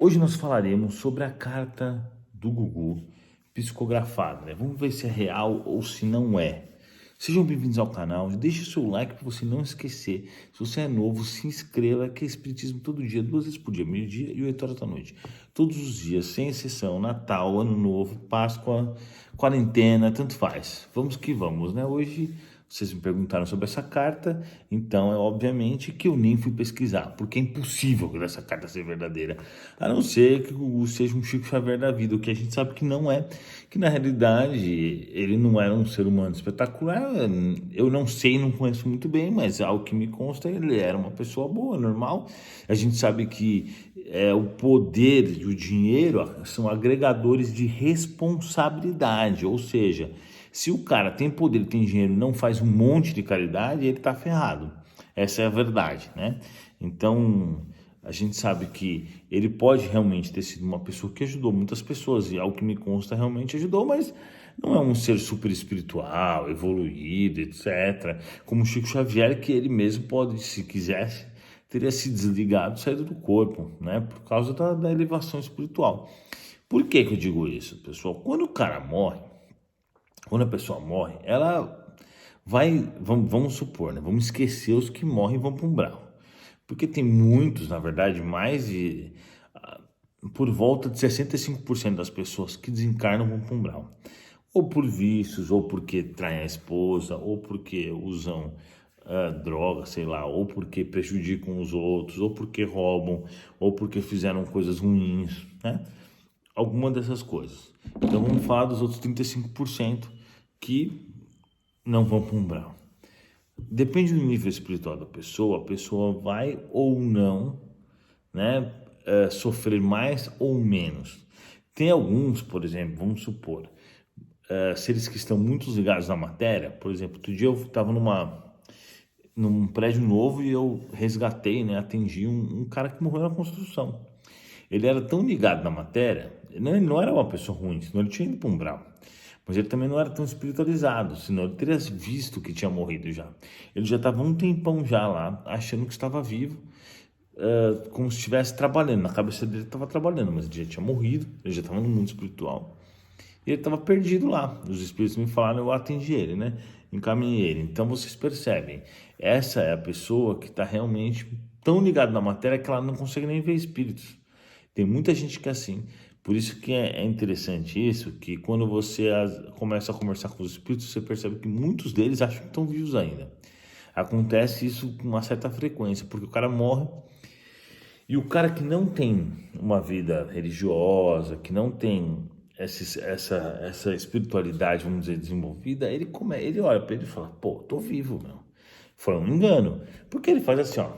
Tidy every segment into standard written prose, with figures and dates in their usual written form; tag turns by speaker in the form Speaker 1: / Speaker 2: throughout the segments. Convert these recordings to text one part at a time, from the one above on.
Speaker 1: Hoje nós falaremos sobre a carta do Gugu psicografada, né? Vamos ver se é real ou se não é. Sejam bem-vindos ao canal, deixe o seu like para você não esquecer. Se você é novo, se inscreva, que é Espiritismo todo dia, 2 vezes por dia, meio-dia e 8 horas da noite. Todos os dias, sem exceção, Natal, Ano Novo, Páscoa, quarentena, tanto faz. Vamos que vamos, né? Hoje vocês me perguntaram sobre essa carta, então é obviamente que eu nem fui pesquisar, porque é impossível essa carta ser verdadeira, a não ser que o Gugu seja um Chico Xavier da vida, o que a gente sabe que não é, que na realidade ele não era um ser humano espetacular. Eu não sei, não conheço muito bem, mas ao que me consta ele era uma pessoa boa, normal. A gente sabe que o poder e o dinheiro são agregadores de responsabilidade, ou seja, se o cara tem poder, ele tem dinheiro e não faz um monte de caridade, ele tá ferrado. Essa é a verdade, né? Então, a gente sabe que ele pode realmente ter sido uma pessoa que ajudou muitas pessoas, e ao que me consta realmente ajudou, mas não é um ser super espiritual, evoluído, etc. Como Chico Xavier, que ele mesmo pode, se quisesse, teria se desligado, saído do corpo, né? Por causa da elevação espiritual. Por que que eu digo isso, pessoal? Quando a pessoa morre, ela vai, vamos supor, né? Vamos esquecer os que morrem e vão para um umbral. Porque tem muitos, na verdade, por volta de 65% das pessoas que desencarnam vão para um umbral. Ou por vícios, ou porque traem a esposa, ou porque usam droga, sei lá, ou porque prejudicam os outros, ou porque roubam, ou porque fizeram coisas ruins, né? Alguma dessas coisas. Então vamos falar dos outros 35% que não vão para o umbral. Depende do nível espiritual da pessoa, a pessoa vai ou não, né, sofrer mais ou menos. Tem alguns, por exemplo, vamos supor, seres que estão muito ligados na matéria. Por exemplo, outro dia eu estava num prédio novo e eu resgatei, né, atendi um cara que morreu na construção. Ele era tão ligado na matéria, ele não era uma pessoa ruim, senão ele tinha ido para um umbral. Mas ele também não era tão espiritualizado, senão ele teria visto que tinha morrido já. Ele já estava um tempão já lá, achando que estava vivo, como se estivesse trabalhando. Na cabeça dele estava trabalhando, mas ele já tinha morrido, ele já estava no mundo espiritual. E ele estava perdido lá. Os espíritos me falaram, eu atendi ele, né? Encaminhei ele. Então vocês percebem, essa é a pessoa que está realmente tão ligada na matéria que ela não consegue nem ver espíritos. Tem muita gente que é assim. Por isso que é interessante isso, que quando você começa a conversar com os espíritos, você percebe que muitos deles acham que estão vivos ainda. Acontece isso com uma certa frequência, porque o cara morre e o cara que não tem uma vida religiosa, que não tem essa espiritualidade, vamos dizer, desenvolvida, ele olha para ele e fala, pô, tô vivo, meu. Foi um engano. Porque ele faz assim, ó,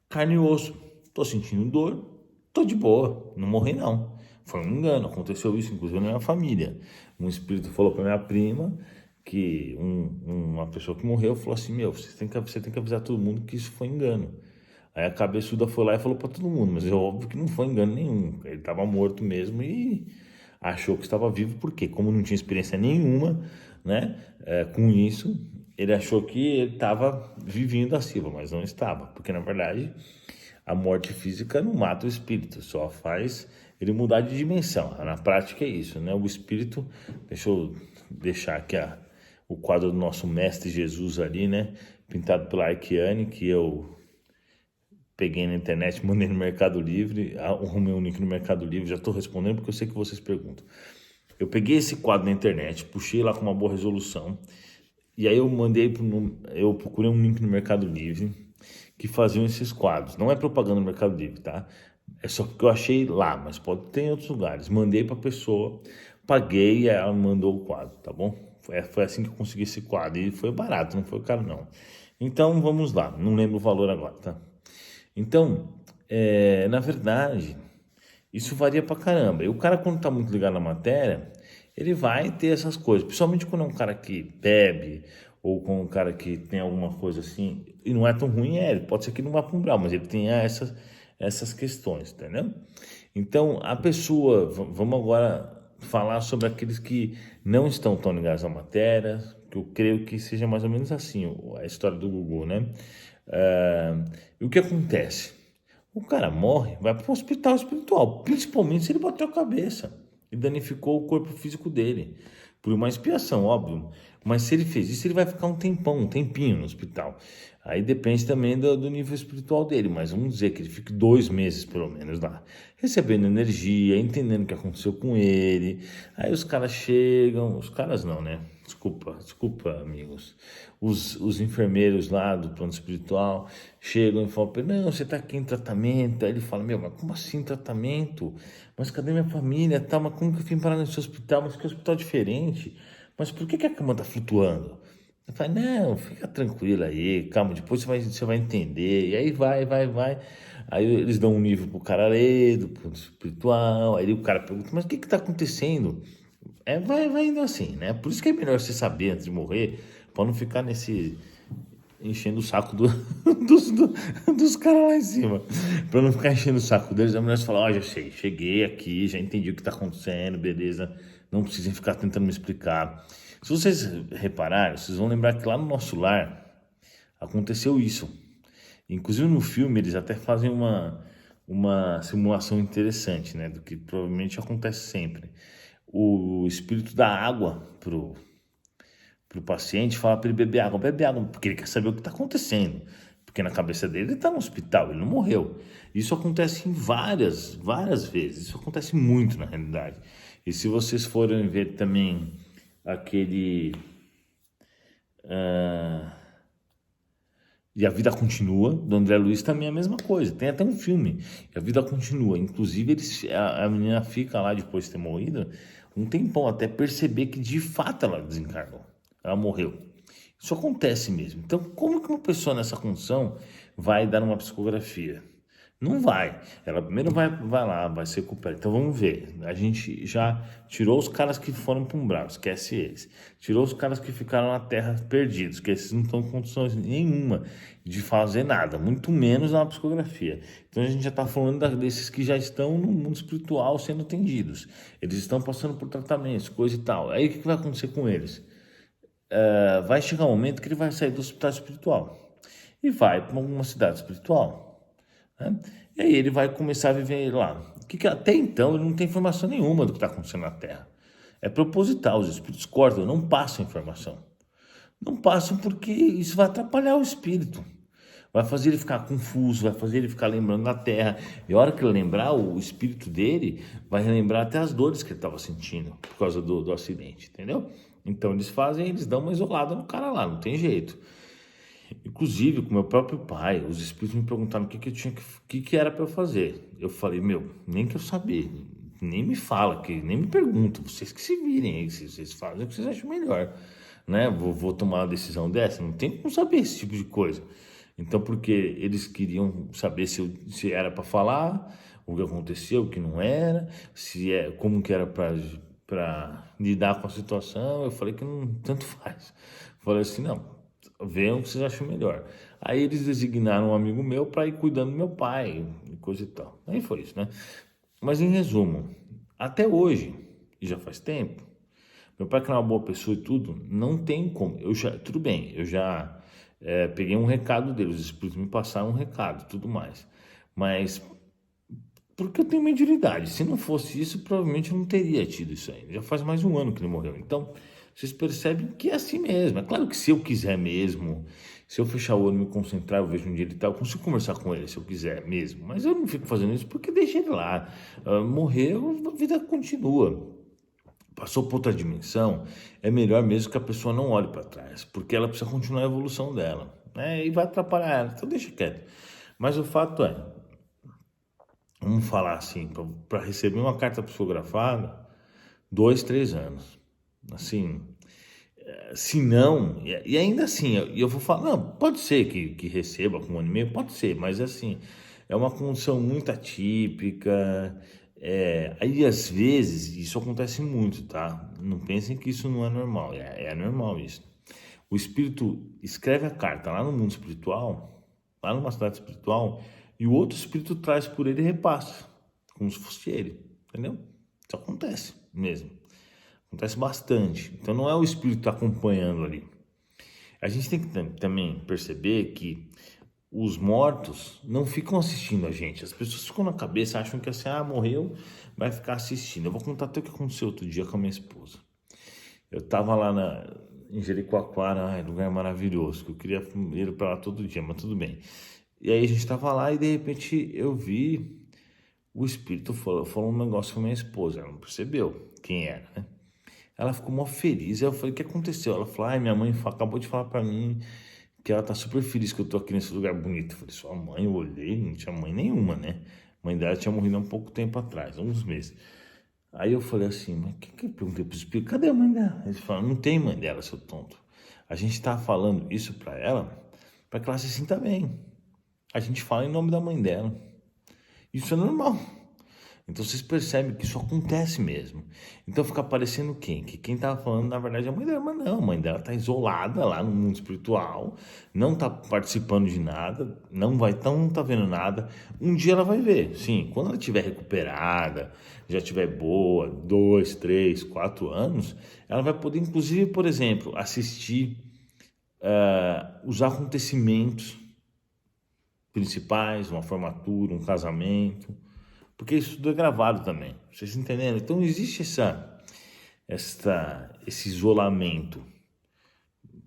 Speaker 1: carne e osso, tô sentindo dor, tô de boa, não morri não. Foi um engano, aconteceu isso inclusive na minha família. Um espírito falou para minha prima que uma pessoa que morreu falou assim, meu, você tem que avisar todo mundo que isso foi engano. Aí a cabeçuda foi lá e falou para todo mundo, mas é óbvio que não foi engano nenhum. Ele estava morto mesmo e achou que estava vivo, porque como não tinha experiência nenhuma, né, com isso, ele achou que ele estava vivendo a Silva, mas não estava, porque na verdade a morte física não mata o espírito, só faz ele mudar de dimensão. Na prática é isso, né? O espírito, deixa eu deixar aqui o quadro do nosso mestre Jesus ali, né? Pintado pela Arquiane, que eu peguei na internet, mandei no Mercado Livre, arrumei um link no Mercado Livre, já estou respondendo porque eu sei que vocês perguntam. Eu peguei esse quadro na internet, puxei lá com uma boa resolução, e aí eu procurei um link no Mercado Livre que faziam esses quadros. Não é propaganda no Mercado Livre, tá? É só porque eu achei lá, mas pode ter em outros lugares. Mandei para a pessoa, paguei e ela mandou o quadro, tá bom? Foi assim que eu consegui esse quadro e foi barato, não foi caro não. Então vamos lá, não lembro o valor agora, tá? Então, na verdade, isso varia pra caramba. E o cara, quando tá muito ligado na matéria, ele vai ter essas coisas. Principalmente quando é um cara que bebe, ou com um cara que tem alguma coisa assim, e não é tão ruim, ele pode ser que não vá para um grau, mas ele tenha essas questões, entendeu? Então, a pessoa, vamos agora falar sobre aqueles que não estão tão ligados à matéria, que eu creio que seja mais ou menos assim a história do Gugu, né? E o que acontece? o cara morre, vai para o hospital espiritual, principalmente se ele bateu a cabeça e danificou o corpo físico dele, por uma expiação, óbvio. Mas se ele fez isso, ele vai ficar um tempinho no hospital. Aí depende também do nível espiritual dele, mas vamos dizer que ele fique 2 meses pelo menos lá, recebendo energia, entendendo o que aconteceu com ele. Aí os caras chegam, os caras não, né? Desculpa, amigos. Os enfermeiros lá do plano espiritual chegam e falam pra ele, não, você tá aqui em tratamento. Aí ele fala, meu, mas como assim tratamento? Mas cadê minha família? Tá, mas como que eu vim parar nesse hospital? Mas que hospital diferente? Mas por que a cama tá flutuando? Eu falo, não, fica tranquilo aí, calma, depois você vai entender. E aí vai. Aí eles dão um nível pro cara ler, do plano espiritual. Aí o cara pergunta, mas o que tá acontecendo? Vai indo assim, né? Por isso que é melhor você saber antes de morrer, pra não ficar enchendo o saco dos caras lá em cima. Pra não ficar enchendo o saco deles, é melhor você falar, já sei, cheguei aqui, já entendi o que tá acontecendo, beleza. Não precisem ficar tentando me explicar. Se vocês repararem, vocês vão lembrar que lá no nosso lar aconteceu isso. Inclusive no filme eles até fazem uma simulação interessante, né? Do que provavelmente acontece sempre. O espírito dá água pro paciente, fala para ele bebe água, porque ele quer saber o que está acontecendo. Porque na cabeça dele ele está no hospital, ele não morreu. Isso acontece em várias vezes. Isso acontece muito na realidade. E se vocês forem ver também aquele... E a Vida Continua, do André Luiz, também é a mesma coisa. Tem até um filme, A Vida Continua. Inclusive, a menina fica lá, depois de ter morrido, um tempão, até perceber que, de fato, ela desencarnou. Ela morreu. Isso acontece mesmo. Então, como que uma pessoa nessa condição vai dar uma psicografia? Não vai. Ela primeiro vai lá, vai se recuperar. Então vamos ver. A gente já tirou os caras que foram para um umbral, esquece eles. Tirou os caras que ficaram na terra perdidos, que esses não estão em condições nenhuma de fazer nada, muito menos na psicografia. Então a gente já está falando desses que já estão no mundo espiritual sendo atendidos. Eles estão passando por tratamentos, coisa e tal. Aí o que vai acontecer com eles? Vai chegar um momento que ele vai sair do hospital espiritual e vai para uma cidade espiritual. Né? E aí ele vai começar a viver lá. Que até então ele não tem informação nenhuma do que está acontecendo na Terra. É proposital, os espíritos cortam, não passam informação. Não passam porque isso vai atrapalhar o espírito. Vai fazer ele ficar confuso, vai fazer ele ficar lembrando da Terra. E a hora que ele lembrar, o espírito dele vai relembrar até as dores que ele estava sentindo por causa do acidente, entendeu? Então eles dão uma isolada no cara lá, não tem jeito. Inclusive, com meu próprio pai, os espíritos me perguntaram o que era para eu fazer. Eu falei, meu, nem que eu saber, nem me fala, nem me perguntam, vocês que se virem aí, vocês fazem o que vocês acham melhor, né? Vou tomar uma decisão dessa, não tem como saber esse tipo de coisa. Então, porque eles queriam saber se era para falar, o que aconteceu, o que não era, como que era para lidar com a situação. Eu falei que não, tanto faz. Falei assim, não. Vejam o que vocês acham melhor. Aí eles designaram um amigo meu para ir cuidando do meu pai e coisa e tal. Aí foi isso, né? Mas em resumo, até hoje, e já faz tempo, meu pai que é uma boa pessoa e tudo, não tem como. Tudo bem, eu já peguei um recado dele, os espíritos me passaram um recado, tudo mais. Mas porque eu tenho mediunidade. Se não fosse isso, provavelmente eu não teria tido isso aí. Já faz mais de 1 ano que ele morreu. Então, vocês percebem que é assim mesmo. É claro que se eu quiser mesmo, se eu fechar o olho e me concentrar, eu vejo onde ele está, eu consigo conversar com ele se eu quiser mesmo. Mas eu não fico fazendo isso porque deixei ele lá. Morreu, a vida continua. Passou por outra dimensão, é melhor mesmo que a pessoa não olhe para trás, porque ela precisa continuar a evolução dela, né? E vai atrapalhar ela, então deixa quieto. Mas o fato é, vamos falar assim, para receber uma carta psicografada, 2, 3 anos. Assim, se não, e ainda assim, eu vou falar, não, pode ser que receba com 1 ano e meio, pode ser, mas assim, é uma condição muito atípica. Aí às vezes, isso acontece muito, tá? Não pensem que isso não é normal, é normal isso. O espírito escreve a carta lá no mundo espiritual, lá numa cidade espiritual, e o outro espírito traz por ele e repassa, como se fosse ele, entendeu? Isso acontece mesmo. Acontece bastante. Então não é o espírito acompanhando ali. A gente tem que também perceber que os mortos não ficam assistindo a gente. As pessoas ficam na cabeça, acham que assim, morreu, vai ficar assistindo. Eu vou contar até o que aconteceu outro dia com a minha esposa. Eu tava lá em Jericoacoara, lugar maravilhoso, que eu queria ir para lá todo dia, mas tudo bem. E aí a gente tava lá e de repente eu vi o espírito falou um negócio com a minha esposa. Ela não percebeu quem era, né? Ela ficou mó feliz. Aí eu falei, o que aconteceu? Ela falou, minha mãe acabou de falar pra mim que ela tá super feliz que eu tô aqui nesse lugar bonito. Eu falei, sua mãe? Eu olhei, não tinha mãe nenhuma, né? A mãe dela tinha morrido há um pouco tempo atrás, há uns meses. Aí eu falei assim, mas que eu perguntei pro espírito, cadê a mãe dela? Eles falaram, não tem mãe dela, seu tonto. A gente tá falando isso pra ela, pra que ela se sinta bem. A gente fala em nome da mãe dela. Isso é normal. Então vocês percebem que isso acontece mesmo. Então fica parecendo quem? Que quem tá falando na verdade é a mãe dela, mas não, a mãe dela tá isolada lá no mundo espiritual, não tá participando de nada, não tá vendo nada. Um dia ela vai ver, sim, quando ela estiver recuperada, já estiver boa, 2, 3, 4 anos, ela vai poder inclusive, por exemplo, assistir os acontecimentos principais, uma formatura, um casamento, porque isso tudo é gravado também, vocês entenderam? Então existe esse isolamento,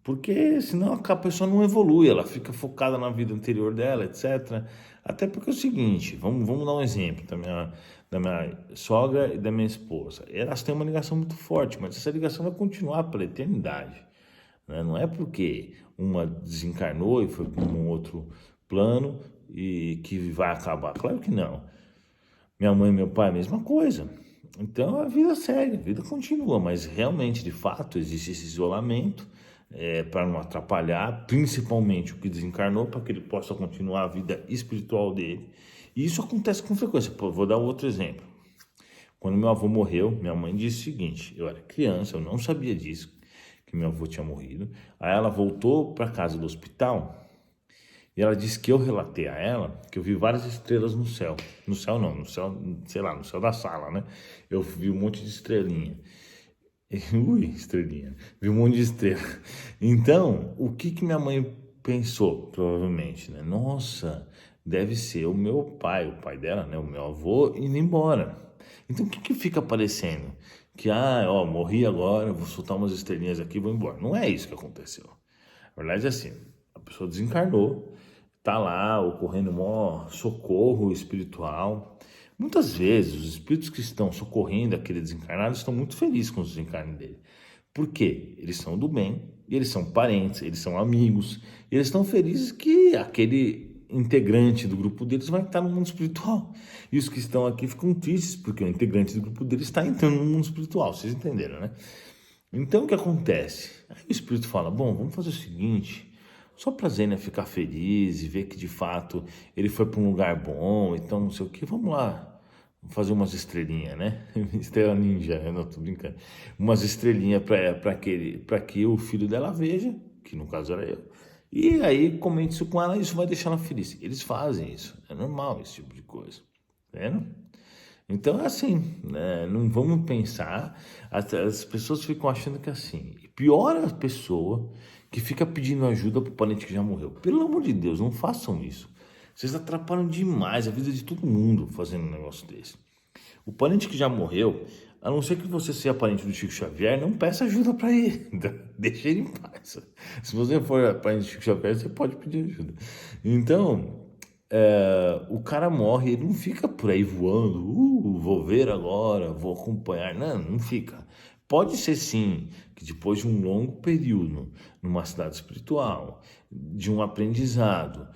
Speaker 1: porque senão a pessoa não evolui, ela fica focada na vida anterior dela, etc. Até porque é o seguinte, vamos dar um exemplo da minha sogra e da minha esposa. Elas têm uma ligação muito forte, mas essa ligação vai continuar pela eternidade, né? Não é porque uma desencarnou e foi para um outro plano e que vai acabar, claro que não. Minha mãe e meu pai, a mesma coisa. Então a vida segue, a vida continua, mas realmente, de fato, existe esse isolamento para não atrapalhar, principalmente o que desencarnou, para que ele possa continuar a vida espiritual dele. E isso acontece com frequência. Pô, vou dar outro exemplo. Quando meu avô morreu, minha mãe disse o seguinte: eu era criança, eu não sabia disso, que meu avô tinha morrido. Aí ela voltou para casa do hospital. E ela disse que eu relatei a ela que eu vi várias estrelas no céu. No céu não, no céu, sei lá, no céu da sala, né? Eu vi um monte de estrelinha. Ui, estrelinha. Vi um monte de estrela. Então, o que minha mãe pensou? Provavelmente, né? Nossa, deve ser o meu pai, o pai dela, né? O meu avô indo embora. Então, o que fica aparecendo? Que, morri agora, vou soltar umas estrelinhas aqui e vou embora. Não é isso que aconteceu. Na verdade, é assim, a pessoa desencarnou, tá lá ocorrendo maior socorro espiritual. Muitas vezes os espíritos que estão socorrendo aquele desencarnado estão muito felizes com o desencarne dele. Por quê? Eles são do bem, eles são parentes, eles são amigos, eles estão felizes que aquele integrante do grupo deles vai estar no mundo espiritual. E os que estão aqui ficam tristes porque o integrante do grupo deles está entrando no mundo espiritual. Vocês entenderam, né? Então o que acontece? Aí o espírito fala, bom, vamos fazer o seguinte, só pra Zênia ficar feliz e ver que de fato ele foi para um lugar bom, então não sei o que, vamos lá fazer umas estrelinhas, né? Estrela ninja, né? Não, tô brincando. Umas estrelinhas para que o filho dela veja, que no caso era eu, e aí comente isso com ela, isso vai deixar ela feliz. Eles fazem isso, é normal esse tipo de coisa, tá vendo? Então é assim, né? Não vamos pensar, as pessoas ficam achando que é assim, pior a pessoa que fica pedindo ajuda pro parente que já morreu. Pelo amor de Deus, não façam isso. Vocês atrapalham demais a vida de todo mundo fazendo um negócio desse. O parente que já morreu, a não ser que você seja parente do Chico Xavier, não peça ajuda para ele. Deixa ele em paz. Se você for parente do Chico Xavier, você pode pedir ajuda. Então, o cara morre, ele não fica por aí voando, vou ver agora, vou acompanhar. Não fica. Pode ser sim que depois de um longo período numa cidade espiritual, de um aprendizado,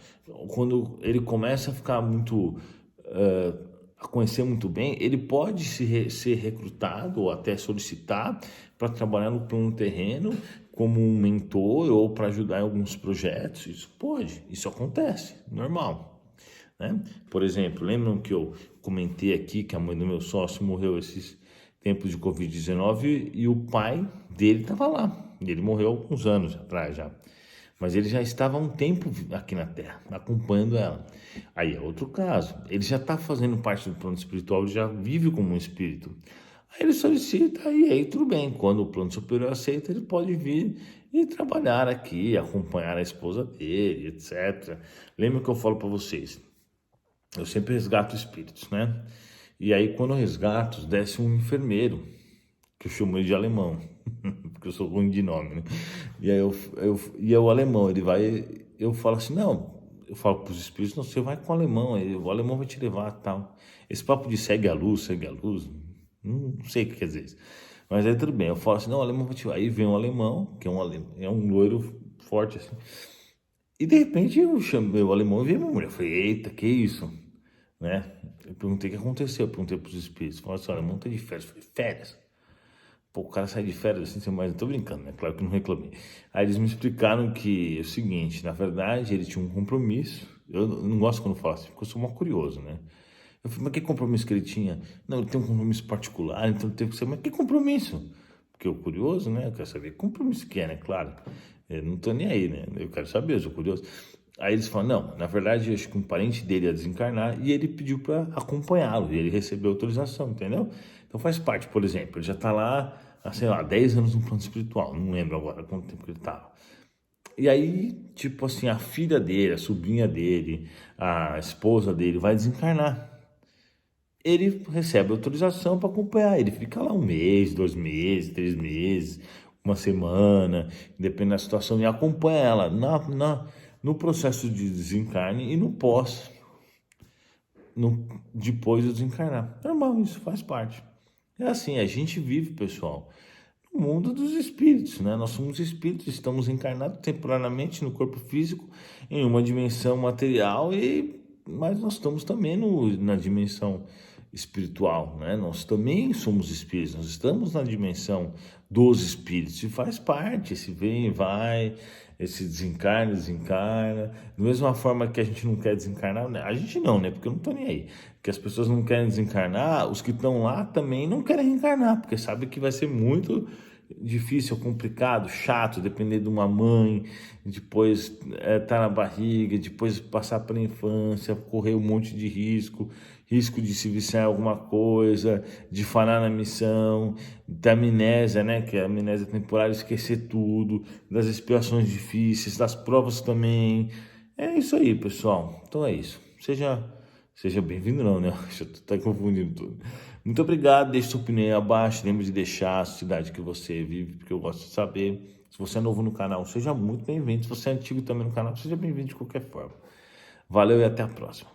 Speaker 1: quando ele começa a ficar muito, a conhecer muito bem, ele pode ser recrutado ou até solicitar para trabalhar no plano terreno como um mentor ou para ajudar em alguns projetos. Isso pode, isso acontece, normal, né? Por exemplo, lembram que eu comentei aqui que a mãe do meu sócio morreu esses tempos de Covid-19 e o pai dele estava lá. Ele morreu há alguns anos atrás já. Mas ele já estava há um tempo aqui na Terra, acompanhando ela. Aí é outro caso. Ele já está fazendo parte do plano espiritual, ele já vive como um espírito. Aí ele solicita, e aí tudo bem. Quando o plano superior aceita, ele pode vir e trabalhar aqui, acompanhar a esposa dele, etc. Lembra que eu falo para vocês, eu sempre resgato espíritos, né? E aí quando eu resgato, desce um enfermeiro, que eu chamo ele de alemão, porque eu sou ruim de nome, né? E aí e é o alemão, ele vai, eu falo assim, não, eu falo para os espíritos, não, você vai com o alemão, o alemão vai te levar, tal. Esse papo de segue a luz, não sei o que quer dizer isso. Mas aí tudo bem, eu falo assim, não, o alemão vai te levar. Aí vem um alemão, que é um loiro forte assim. E de repente eu chamei o alemão e vi a minha mulher. Eu falei, eita, que isso? Né? Eu perguntei o que aconteceu, eu perguntei para os espíritos. Falaram assim, olha, o alemão tá de férias. Eu falei, férias? Pô, o cara sai de férias assim, mas eu tô brincando, né? Claro que eu não reclamei. Aí eles me explicaram que é o seguinte, na verdade, ele tinha um compromisso. Eu não gosto quando falo assim, porque eu sou mó curioso, né? Eu falei, mas que compromisso que ele tinha? Não, ele tem um compromisso particular, então ele teve que ser, mas que compromisso? Porque eu curioso, né? Eu quero saber que compromisso que é, né? Claro. Eu não tô nem aí, né? Eu quero saber, eu sou curioso. Aí eles falam, não, na verdade, acho que um parente dele ia desencarnar e ele pediu para acompanhá-lo, e ele recebeu autorização, entendeu? Então faz parte, por exemplo, ele já tá lá, há, sei lá, 10 anos no plano espiritual, não lembro agora quanto tempo que ele tava. E aí, tipo assim, a filha dele, a sobrinha dele, a esposa dele vai desencarnar. Ele recebe autorização para acompanhar. Ele fica lá um mês, 2 meses, 3 meses, uma semana, dependendo da situação, e acompanha ela no processo de desencarne e no pós, depois de desencarnar. Normal, isso faz parte. É assim, a gente vive, pessoal, no mundo dos espíritos, né? Nós somos espíritos, estamos encarnados temporariamente no corpo físico, em uma dimensão material, mas nós estamos também na dimensão espiritual, né? Nós também somos espíritos, nós estamos na dimensão dos espíritos e faz parte, esse vem e vai, esse desencarna, desencarna, da mesma forma que a gente não quer desencarnar, né? A gente não, né? Porque eu não tô nem aí, porque as pessoas não querem desencarnar, os que estão lá também não querem reencarnar, porque sabem que vai ser muito difícil, complicado, chato, depender de uma mãe, depois tá na barriga, depois passar pela infância, correr um monte de risco de se viciar em alguma coisa, de falhar na missão, da amnésia, né, que é a amnésia temporária, esquecer tudo, das expiações difíceis, das provas também. É isso aí, pessoal. Então é isso. Seja bem-vindo não, né? Já tô até confundindo tudo. Muito obrigado, deixe sua opinião aí abaixo. Lembre de deixar a cidade que você vive, porque eu gosto de saber. Se você é novo no canal, seja muito bem-vindo. Se você é antigo também no canal, seja bem-vindo de qualquer forma. Valeu e até a próxima.